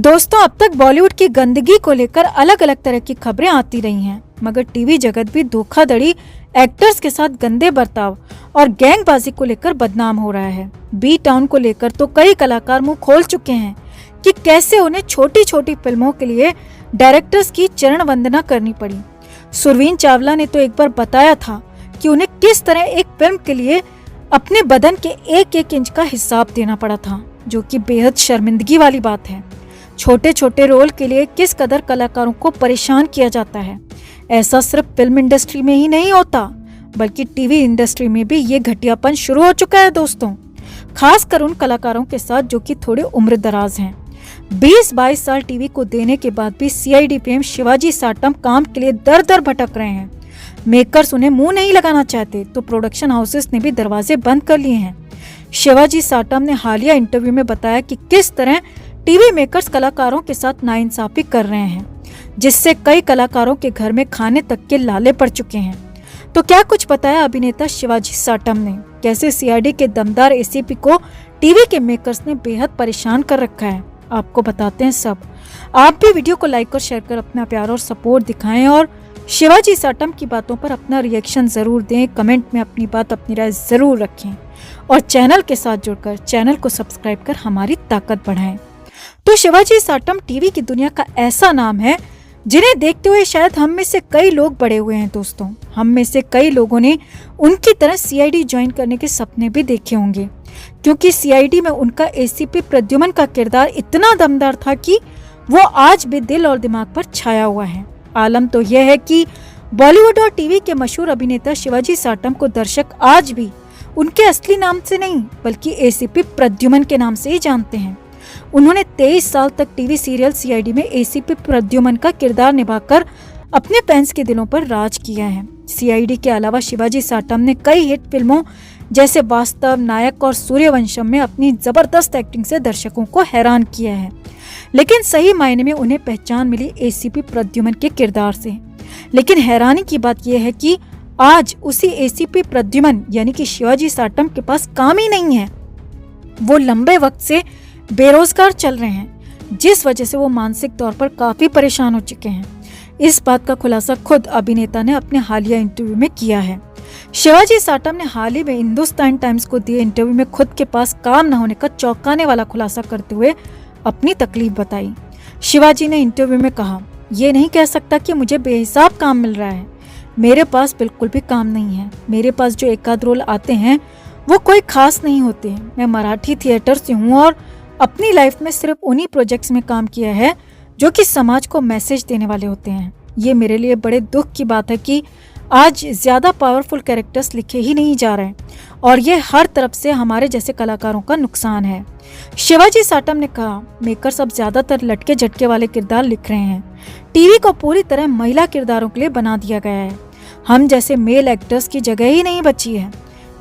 दोस्तों, अब तक बॉलीवुड की गंदगी को लेकर अलग अलग तरह की खबरें आती रही हैं, मगर टीवी जगत भी धोखाधड़ी, एक्टर्स के साथ गंदे बर्ताव और गैंगबाजी को लेकर बदनाम हो रहा है। बी टाउन को लेकर तो कई कलाकार मुंह खोल चुके हैं कि कैसे उन्हें छोटी छोटी फिल्मों के लिए डायरेक्टर्स की चरण वंदना करनी पड़ी। सुरवीन चावला ने तो एक बार बताया था कि उन्हें किस तरह एक फिल्म के लिए अपने बदन के एक एक इंच का हिसाब देना पड़ा था, जो कि बेहद शर्मिंदगी वाली बात है। छोटे छोटे रोल के लिए किस कदर कलाकारों को परेशान किया जाता है। ऐसा सिर्फ फिल्म इंडस्ट्री में ही नहीं होता, बल्कि टीवी इंडस्ट्री में भी ये घटियापन शुरू हो चुका है दोस्तों, खासकर उन कलाकारों के साथ जो कि थोड़े उम्र दराज हैं। 20-22 साल टीवी को देने के बाद भी सीआईडी फेम शिवाजी साटम काम के लिए दर दर भटक रहे हैं। मेकर्स उन्हें मुंह नहीं लगाना चाहते तो प्रोडक्शन हाउसेस ने भी दरवाजे बंद कर लिए हैं। शिवाजी साटम ने हालिया इंटरव्यू में बताया कि किस तरह टीवी मेकर्स कलाकारों के साथ नाइंसाफी कर रहे हैं, जिससे कई कलाकारों के घर में खाने तक के लाले पड़ चुके हैं। तो क्या कुछ बताया अभिनेता शिवाजी साटम ने, कैसे सीआईडी के दमदार एसीपी को टीवी के मेकर्स ने बेहद परेशान कर रखा है, आपको बताते हैं सब। आप भी वीडियो को लाइक और शेयर कर अपना प्यार और सपोर्ट दिखाएं और शिवाजी साटम की बातों पर अपना रिएक्शन जरूर दें। कमेंट में अपनी बात, अपनी राय जरूर रखें और चैनल के साथ जुड़कर चैनल को सब्सक्राइब कर हमारी ताकत बढ़ाएं। तो शिवाजी साटम टीवी की दुनिया का ऐसा नाम है जिन्हें देखते हुए शायद हम में से कई लोग बड़े हुए हैं दोस्तों। हम में से कई लोगों ने उनकी तरह सीआईडी ज्वाइन करने के सपने भी देखे होंगे, क्योंकि सीआईडी में उनका एसीपी प्रद्युमन का किरदार इतना दमदार था कि वो आज भी दिल और दिमाग पर छाया हुआ है। आलम तो यह है कि बॉलीवुड और टीवी के मशहूर अभिनेता शिवाजी साटम को दर्शक आज भी उनके असली नाम से नहीं, बल्कि एसीपी प्रद्युमन के नाम से ही जानते हैं। उन्होंने 23 साल तक टीवी सीरियल सीआईडी में एसीपी प्रद्युमन का किरदार निभाकर अपने फैंस के दिलों पर राज किया है। सीआईडी के अलावा शिवाजी साटम ने कई हिट फिल्मों जैसे वास्तव, नायक और सूर्यवंशम में अपनी जबरदस्त एक्टिंग से दर्शकों को हैरान किया है। लेकिन सही मायने में उन्हें पहचान मिली एसीपी प्रद्युमन के किरदार से। लेकिन हैरानी की बात यह है कि आज उसी एसीपी प्रद्युमन यानी कि शिवाजी साटम के पास काम ही नहीं है। वो लंबे वक्त से बेरोजगार चल रहे हैं, जिस वजह से वो मानसिक तौर पर काफी परेशान हो चुके हैं। इस बात का खुलासा खुद अभिनेता ने अपने हालिया इंटरव्यू में किया है। शिवाजी साटम ने हाल ही में हिंदुस्तान टाइम्स को दिए इंटरव्यू में खुद के पास काम न होने का चौंकाने वाला खुलासा करते हुए अपनी तकलीफ बताई। शिवाजी ने इंटरव्यू में कहा, ये नहीं कह सकता कि मुझे बेहिसाब काम मिल रहा है। मेरे पास बिल्कुल भी काम नहीं है। मेरे पास जो एक आध रोल आते हैं वो कोई खास नहीं होते। मैं मराठी थिएटर से हूँ और अपनी लाइफ में सिर्फ उन्हीं प्रोजेक्ट्स में काम किया है जो कि समाज को मैसेज देने वाले होते हैं। ये मेरे लिए बड़े दुख की बात है कि आज ज्यादा पावरफुल कैरेक्टर्स लिखे ही नहीं जा रहे और ये हर तरफ से हमारे जैसे कलाकारों का नुकसान है। शिवाजी साटम ने कहा, मेकर्स अब ज्यादातर लटके झटके वाले किरदार लिख रहे हैं। टीवी को पूरी तरह महिला किरदारों के लिए बना दिया गया है। हम जैसे मेल एक्टर्स की जगह ही नहीं बची है।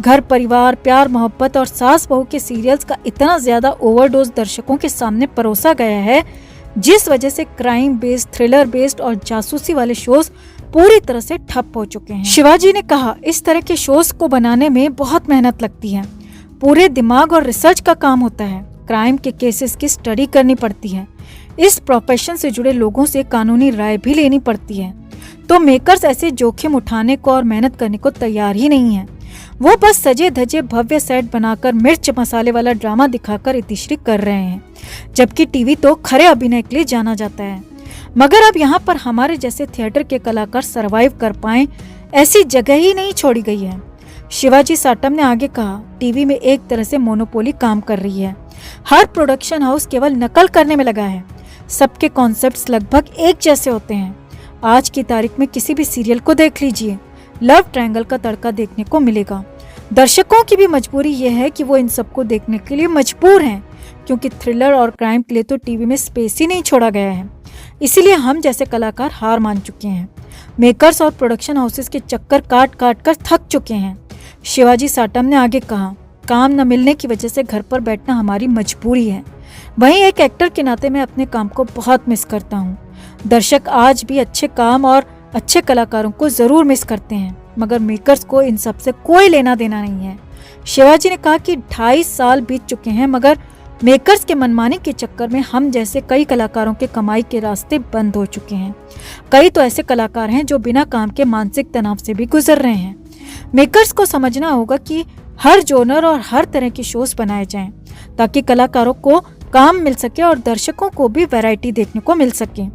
घर परिवार, प्यार मोहब्बत और सास बहू के सीरियल्स का इतना ज्यादा ओवरडोज दर्शकों के सामने परोसा गया है, जिस वजह से क्राइम बेस्ड, थ्रिलर बेस्ड और जासूसी वाले शोज पूरी तरह से ठप हो चुके हैं। शिवाजी ने कहा, इस तरह के शोज को बनाने में बहुत मेहनत लगती है। पूरे दिमाग और रिसर्च का काम होता है। क्राइम के केसेस की स्टडी करनी पड़ती है। इस प्रोफेशन से जुड़े लोगों से कानूनी राय भी लेनी पड़ती है। तो मेकर्स ऐसे जोखिम उठाने को और मेहनत करने को तैयार ही नहीं है। वो बस सजे धजे भव्य सेट बनाकर मिर्च मसाले वाला ड्रामा दिखाकर इतिश्री कर रहे हैं, जबकि टीवी तो खरे अभिनय के लिए जाना जाता है। मगर अब यहाँ पर हमारे जैसे थिएटर के कलाकार सरवाइव कर पाएं, ऐसी जगह ही नहीं छोड़ी गई है। शिवाजी साटम ने आगे कहा, टीवी में एक तरह से मोनोपोली काम कर रही है। हर प्रोडक्शन हाउस केवल नकल करने में लगा है। सबके कॉन्सेप्ट्स लगभग एक जैसे होते हैं। आज की तारीख में किसी भी सीरियल को देख लीजिए, लव ट्रायंगल का तड़का देखने को मिलेगा। दर्शकों की भी मजबूरी यह है कि वो इन सबको देखने के लिए मजबूर हैं, क्योंकि थ्रिलर और क्राइम के लिए तो टीवी में स्पेस ही नहीं छोड़ा गया है। इसीलिए हम जैसे कलाकार हार मान चुके हैं। मेकर्स और प्रोडक्शन हाउसेस के चक्कर काट काट कर थक चुके हैं। शिवाजी साटम ने आगे कहा, काम न मिलने की वजह से घर पर बैठना हमारी मजबूरी है। वहीं एक एक्टर के नाते मैं अपने काम को बहुत मिस करता हूँ। दर्शक आज भी अच्छे काम और अच्छे कलाकारों को जरूर मिस करते हैं, मगर मेकर्स को इन सब से कोई लेना देना नहीं है। शिवाजी ने कहा कि 2.5 साल बीत चुके हैं, मगर मेकर्स के मनमानी के चक्कर में हम जैसे कई कलाकारों के कमाई के रास्ते बंद हो चुके हैं। कई तो ऐसे कलाकार हैं जो बिना काम के मानसिक तनाव से भी गुजर रहे हैं। मेकर्स को समझना होगा कि हर जोनर और हर तरह की शोज बनाए जाएं ताकि कलाकारों को काम मिल सके और दर्शकों को भी वैरायटी देखने को मिल सके।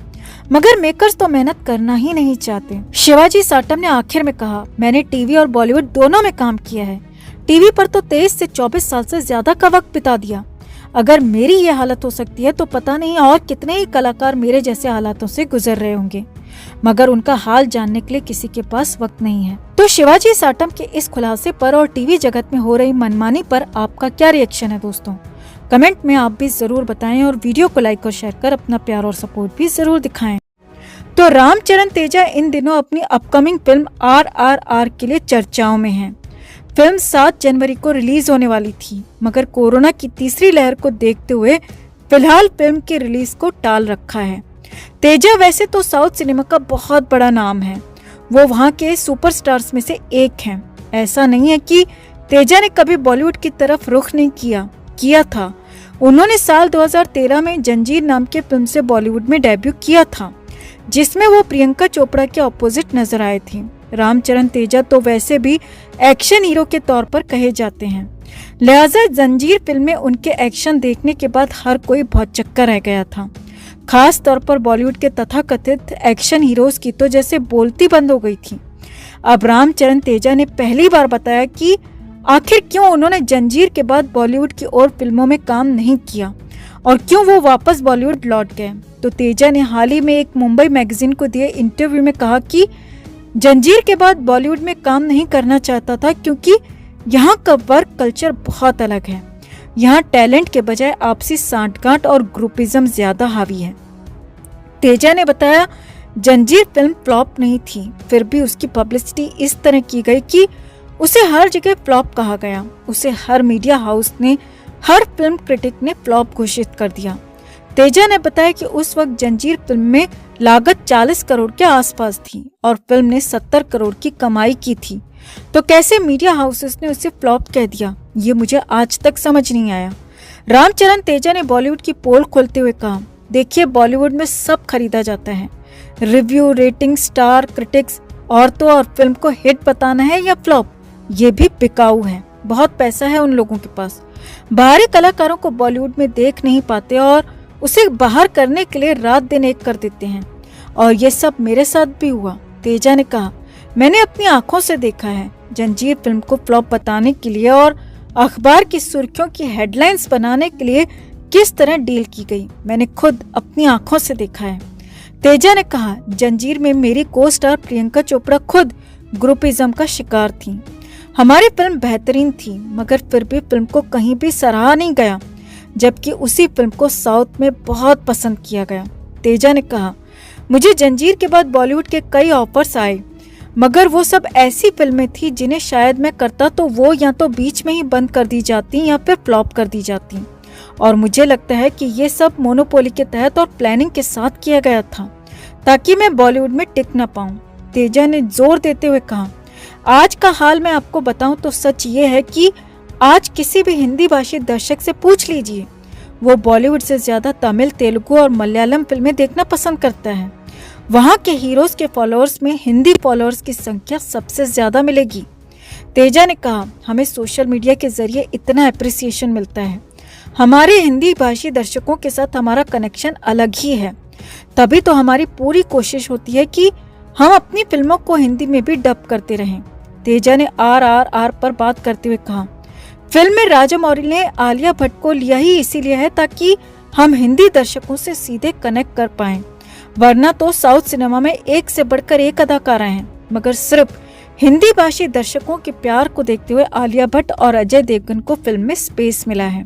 मगर मेकर्स तो मेहनत करना ही नहीं चाहते। शिवाजी साटम ने आखिर में कहा, मैंने टीवी और बॉलीवुड दोनों में काम किया है। टीवी पर तो 23 से 24 साल से ज्यादा का वक्त बिता दिया। अगर मेरी ये हालत हो सकती है तो पता नहीं और कितने ही कलाकार मेरे जैसे हालातों से गुजर रहे होंगे, मगर उनका हाल जानने के लिए किसी के पास वक्त नहीं है। तो शिवाजी साटम के इस खुलासे पर और टीवी जगत में हो रही मनमानी पर आपका क्या रिएक्शन है दोस्तों? कमेंट में आप भी जरूर बताएं और वीडियो को लाइक और शेयर कर अपना प्यार और सपोर्ट भी जरूर दिखाएं। तो रामचरण तेजा इन दिनों अपनी अपकमिंग फिल्म RRR के लिए चर्चाओं में हैं। फिल्म 7 जनवरी को रिलीज होने वाली थी, मगर कोरोना की तीसरी लहर को देखते हुए फिलहाल फिल्म की रिलीज को टाल रखा है। तेजा वैसे तो साउथ सिनेमा का बहुत बड़ा नाम है, वो वहाँ के सुपरस्टार्स में से एक हैं। ऐसा नहीं है कि तेजा ने कभी बॉलीवुड की तरफ रुख नहीं किया था। उन्होंने साल 2013 में जंजीर नाम के फिल्म से बॉलीवुड में डेब्यू किया था, जिसमें वो प्रियंका चोपड़ा के ऑपोजिट नजर आए थे। रामचरण तेजा तो वैसे भी एक्शन हीरो के तौर पर कहे जाते हैं, लिहाजा जंजीर फिल्म में उनके एक्शन देखने के बाद हर कोई बहुत चक्का रह गया था। खास तौर पर बॉलीवुड के तथाकथित एक्शन हीरोज की तो जैसे बोलती बंद हो गई थी। अब रामचरण तेजा ने पहली बार बताया कि आखिर क्यों उन्होंने जंजीर के बाद बॉलीवुड की और फिल्मों में काम नहीं किया और क्यों वो वापस बॉलीवुड लौट गए। तो तेजा ने हाल ही में एक मुंबई मैगजीन को दिए इंटरव्यू में कहा कि जंजीर के बाद बॉलीवुड में काम नहीं करना चाहता था क्योंकि यहाँ का वर्क कल्चर बहुत अलग है। यहाँ टैलेंट के बजाय आपसी सांठगांठ और ग्रुपिज्म ज्यादा हावी है। तेजा ने बताया, जंजीर फिल्म फ्लॉप नहीं थी, फिर भी उसकी पब्लिसिटी इस तरह की गई कि उसे हर जगह फ्लॉप कहा गया। उसे हर मीडिया हाउस ने, हर फिल्म क्रिटिक ने फ्लॉप घोषित कर दिया। तेजा ने बताया कि उस वक्त जंजीर फिल्म में लागत 40 करोड़ के आसपास थी और फिल्म ने 70 करोड़ की कमाई की थी, तो कैसे मीडिया हाउसेस ने उसे फ्लॉप कह दिया, ये मुझे आज तक समझ नहीं आया। रामचरण तेजा ने बॉलीवुड की पोल खोलते हुए कहा, देखिए बॉलीवुड में सब खरीदा जाता है, रिव्यू, रेटिंग, स्टार, क्रिटिक्स, और तो और फिल्म को हिट बताना है या फ्लॉप, ये भी बिकाऊ है। बहुत पैसा है उन लोगों के पास। बाहरी कलाकारों को बॉलीवुड में देख नहीं पाते और उसे बाहर करने के लिए रात दिन एक कर देते हैं, और ये सब मेरे साथ भी हुआ। तेजा ने कहा, मैंने अपनी आंखों से देखा है। जंजीर फिल्म को फ्लॉप बताने के लिए और अखबार की सुर्खियों की हेडलाइंस बनाने के लिए किस तरह डील की गई, मैंने खुद अपनी आंखों से देखा है। तेजा ने कहा, जंजीर में मेरी को स्टार प्रियंका चोपड़ा खुद ग्रुपिज्म का शिकार थी। हमारी फिल्म बेहतरीन थी, मगर फिर भी फिल्म को कहीं भी सराहा नहीं गया, जबकि उसी फिल्म को साउथ में बहुत पसंद किया गया। तेजा ने कहा, मुझे जंजीर के बाद बॉलीवुड के कई ऑफर्स आए, मगर वो सब ऐसी फिल्में थी जिन्हें शायद मैं करता तो वो या तो बीच में ही बंद कर दी जाती या फिर फ्लॉप कर दी जाती, और मुझे लगता है कि ये सब मोनोपोली के तहत और प्लानिंग के साथ किया गया था ताकि मैं बॉलीवुड में टिक न पाऊं। तेजा ने जोर देते हुए कहा, आज का हाल मैं आपको बताऊं तो सच ये है कि आज किसी भी हिंदी भाषी दर्शक से पूछ लीजिए, वो बॉलीवुड से ज्यादा तमिल, तेलुगु और मलयालम फिल्में देखना पसंद करता है। वहाँ के हीरोज के फॉलोअर्स में हिंदी फॉलोअर्स की संख्या सबसे ज्यादा मिलेगी। तेजा ने कहा, हमें सोशल मीडिया के जरिए इतना अप्रिसिएशन मिलता है, हमारे हिंदी भाषी दर्शकों के साथ हमारा कनेक्शन अलग ही है, तभी तो हमारी पूरी कोशिश होती है कि हम अपनी फिल्मों को हिंदी में भी डब करते रहें। तेजा ने RRR पर बात करते हुए कहा, फिल्म में राजामौली ने आलिया भट्ट को लिया ही इसीलिए है ताकि हम हिंदी दर्शकों से सीधे कनेक्ट कर पाएं, वरना तो साउथ सिनेमा में एक से बढ़कर एक अदाकारा हैं, मगर सिर्फ हिंदी भाषी दर्शकों के प्यार को देखते हुए आलिया भट्ट और अजय देवगन को फिल्म में स्पेस मिला है।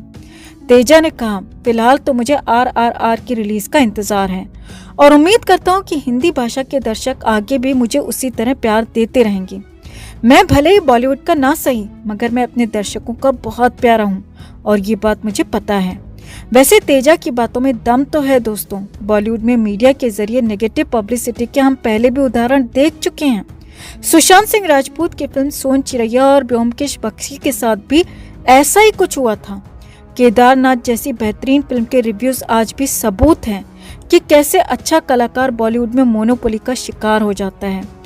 तेजा ने कहा, फिलहाल तो मुझे RRR की रिलीज का इंतजार है और उम्मीद करता हूँ कि हिंदी भाषा के दर्शक आगे भी मुझे उसी तरह प्यार देते रहेंगे। मैं भले ही बॉलीवुड का ना सही, मगर मैं अपने दर्शकों का बहुत प्यारा हूँ और ये बात मुझे पता है। वैसे तेजा की बातों में दम तो है दोस्तों। बॉलीवुड में मीडिया के जरिए नेगेटिव पब्लिसिटी के हम पहले भी उदाहरण देख चुके हैं। सुशांत सिंह राजपूत की फिल्म सोन चिरैया और ब्योमकेश बख्शी के साथ भी ऐसा ही कुछ हुआ था। केदारनाथ जैसी बेहतरीन फिल्म के रिव्यूज आज भी सबूत हैं कि कैसे अच्छा कलाकार बॉलीवुड में मोनोपोली का शिकार हो जाता है।